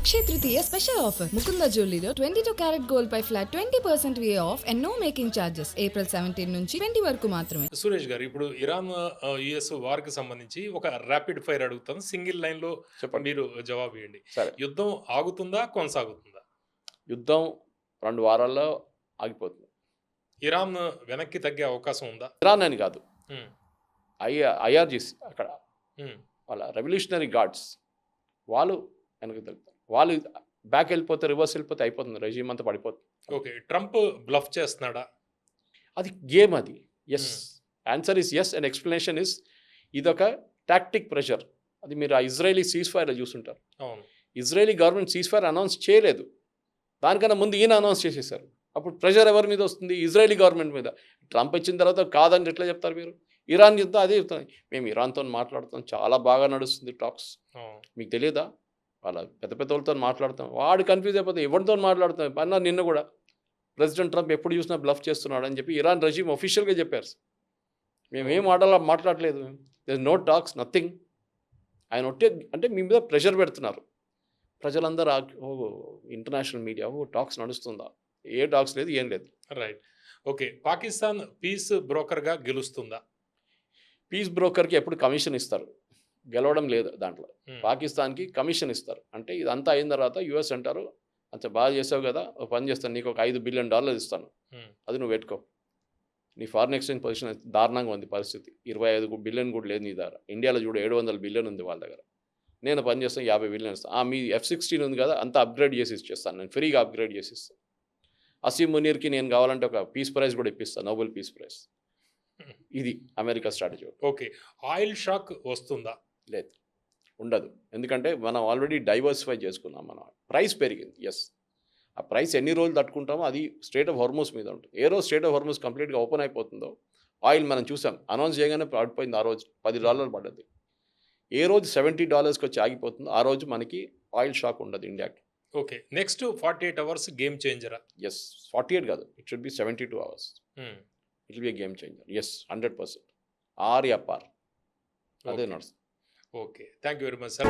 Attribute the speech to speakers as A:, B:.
A: అక్షయ Tritiya special offer Mukunda జ్యువెలరీలో 22 carat gold పై flat 20% వే off and no making charges April 17 నుంచి 20 వరకు మాత్రమే.
B: సురేష్ గారు, ఇప్పుడు ఇరాన్ యుఎస్ వార్కి సంబంధించి ఒక ర్యాపిడ్ ఫైర్ అడుగుతాను, సింగిల్ లైన్లో
C: చెప్పండి.
B: మీరు జవాబు ఇవ్వండి.
C: సరే,
B: యుద్ధం ఆగుతుందా, కొనసాగుతుందా?
C: యుద్ధం 2 వారాల్లో ఆగిపోతుంది.
B: ఇరాన్ వెనక్కి తగ్గే అవకాశం ఉందా?
C: ఇరాన్ అని కాదు,
B: ఉమ్,
C: ఐఆర్జీస్ అక్కడ
B: ఉమ్,
C: వాళ్ళ రెవల్యూషనరీ గార్డ్స్ వాళ్ళు వెనక్కి తగ్గుతారు. వాళ్ళు బ్యాక్ వెళ్ళిపోతే, రివర్స్ వెళ్ళిపోతే అయిపోతుంది, రెజీమ్ అంతా పడిపోతుంది.
B: ఓకే, ట్రంప్ బ్లఫ్ చేస్తున్నాడా?
C: అది గేమ్, అది yes. Answer is yes and explanation is ఇదొక టాక్టిక్ ప్రెషర్. అది మీరు ఆ ఇజ్రాయలీ సీజ్ ఫైర్ చూసుంటారు.
B: అవును.
C: Israeli government ceasefire announce చేయలేదు, దానికన్నా ముందు ఈయన అనౌన్స్ చేసేసారు. అప్పుడు ప్రెషర్ ఎవరి మీద వస్తుంది? ఇజ్రాయలీ గవర్నమెంట్ మీద. ట్రంప్ ఇచ్చిన తర్వాత కాదని ఎట్లా చెప్తారు మీరు? ఇరాన్ చెప్తా అదే చెప్తాను, మేము ఇరాన్తో మాట్లాడుతాం, చాలా బాగా నడుస్తుంది టాక్స్. మీకు తెలియదా? వాళ్ళ పెద్ద పెద్ద వాళ్ళతో మాట్లాడతాం. వాడు కన్ఫ్యూజ్ అయిపోతే ఎవరితో మాట్లాడుతాం అన్నారు. నిన్న కూడా ప్రెసిడెంట్ ట్రంప్ ఎప్పుడు చూసినా బ్లఫ్ చేస్తున్నాడు అని చెప్పి ఇరాన్ రెజీమ్ అఫీషియల్గా చెప్పారు. మేమేం మాట్లాడలేదు, దేర్ నో టాక్స్, నథింగ్. ఆయన ఒట్టే అంటే మీ మీద ప్రెషర్ పెడుతున్నారు. ప్రజలందరూ ఇంటర్నేషనల్ మీడియా టాక్స్ నడుస్తుందా? ఏ టాక్స్ లేదు, ఏం లేదు.
B: రైట్. ఓకే, పాకిస్తాన్ పీస్ బ్రోకర్గా గెలుస్తుందా?
C: పీస్ బ్రోకర్కి ఎప్పుడు కమిషన్ ఇస్తారు, గెలవడం లేదు దాంట్లో. పాకిస్తాన్కి కమిషన్ ఇస్తారు. అంటే ఇదంతా అయిన తర్వాత యుఎస్ అంటారు, అంత బాగా చేసావు కదా, ఒక పని చేస్తాను, నీకు ఒక $5 బిలియన్ ఇస్తాను, అది నువ్వు పెట్టుకో. నీ ఫారిన్ ఎక్స్చేంజ్ పొజిషన్ దారుణంగా ఉంది పరిస్థితి, 25 బిలియన్ కూడా లేదు నీ దగ్గర. ఇండియాలో చూడు 700 బిలియన్ ఉంది వాళ్ళ దగ్గర. నేను పని చేస్తాను, 50 బిలియన్ ఇస్తాను. మీ F-16 ఉంది కదా, అంతా అప్గ్రేడ్ చేసి ఇచ్చేస్తాను, నేను ఫ్రీగా అప్గ్రేడ్ చేసి ఇస్తాను. అసీం మునీర్కి నేను కావాలంటే ఒక పీస్ ప్రైజ్ కూడా ఇప్పిస్తాను, నోబెల్ పీస్ ప్రైజ్. ఇది America strategy.
B: Okay, oil shock వస్తుందా?
C: లేదు, ఉండదు. ఎందుకంటే మనం ఆల్రెడీ డైవర్సిఫై చేసుకున్నాం. మన ప్రైస్ పెరిగింది. ఎస్, ఆ ప్రైస్ ఎన్ని రోజులు తట్టుకుంటామో అది స్ట్రేట్ ఆఫ్ హార్మోస్ మీద ఉంటుంది. ఏ రోజు స్ట్రేట్ ఆఫ్ హార్మోస్ కంప్లీట్గా ఓపెన్ అయిపోతుందో, ఆయిల్ మనం చూసాం, అనౌన్స్ చేయగానే పడిపోయింది. ఆ రోజు $10 పడ్డది. ఏ రోజు $70కి వచ్చి ఆగిపోతుందో ఆ రోజు మనకి ఆయిల్ షాక్ ఉండదు ఇండియాకి.
B: ఓకే, నెక్స్ట్ 48 అవర్స్ గేమ్ చేంజరా?
C: ఎస్, 48 కాదు, it should be 72 hours. It will be game changer. Yes, 100%. ఆర్ యా పార్ అదే నడుస్తుంది.
B: Okay, thank you very much sir.